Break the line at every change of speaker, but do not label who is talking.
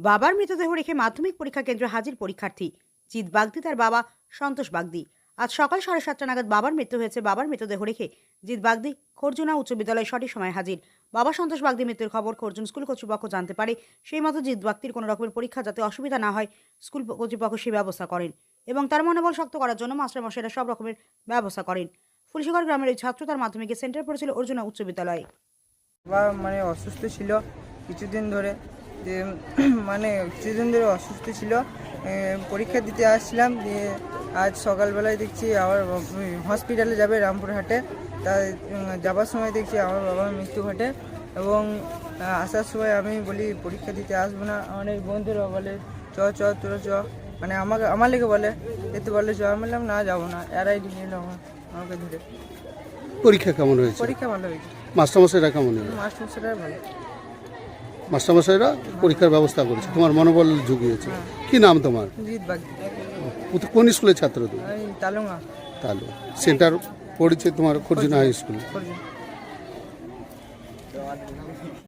বাবার মৃতদেহ রেখে মাধ্যমিক পরীক্ষা কেন্দ্রে হাজির পরীক্ষার্থী জিৎ বাগদি তার বাবা সন্তোষ বাগদি। আজ সকাল 7:30 নাগাদ বাবার মৃত্যু হয়েছে। বাবার মৃতদেহ রেখে জিৎ বাগদি খর্জুনা উচ্চ বিদ্যালয়ে সঠিক সময় হাজির। বাবা সন্তোষ বাগদি মৃত্যুর খবর খর্জুন স্কুল কর্তৃপক্ষ জানতে পারে। সেই মতো জিৎ বাগদির কোনো রকমের পরীক্ষা যাতে অসুবিধা না হয় স্কুল কর্তৃপক্ষ সেই ব্যবস্থা করেন এবং তার মনোবল শক্ত করার জন্য মাস্টারমশাইরা সব রকমের ব্যবস্থা করেন। ফুলশিগড় গ্রামের এই ছাত্র তার মাধ্যমিকে সেন্টার পড়েছিল অর্জুনা উচ্চ বিদ্যালয়ে।
বাবা অসুস্থ ছিল কিছুদিন ধরে, যে কিছুদিন ধরে অসুস্থ ছিল। পরীক্ষা দিতে আসছিলাম, দিয়ে আজ সকালবেলায় দেখছি আবার হসপিটালে যাবে রামপুরহাটে। তাই যাবার সময় দেখছি আমার বাবার মৃত্যু ঘটে এবং আসার সময় আমি বলি পরীক্ষা দিতে আসবো না। অনেক বন্ধুরা বলে তোরা চ, আমার লেগে বলে যেতে বললে চ। আমি বললাম না, যাবো না। এরাই নিয়ে এলো আমাকে ধরে।
পরীক্ষা কেমন হয়েছে?
পরীক্ষা ভালো হয়েছে।
মাস্টারমশাইরা কেমন হলো?
মাস্টারমশাইরা ভালো।
মাস্টারমশাইরা পরীক্ষার ব্যবস্থা করেছে, তোমার মনোবল জুগিয়েছে। কি নাম তোমার?
জিৎ বাগদি।
কোন স্কুলের ছাত্র তুমি?
তালুঙ্গা।
তাহলে সেন্টার পড়েছে তোমার খর্জুনা হাই স্কুল।
খর্জুনা।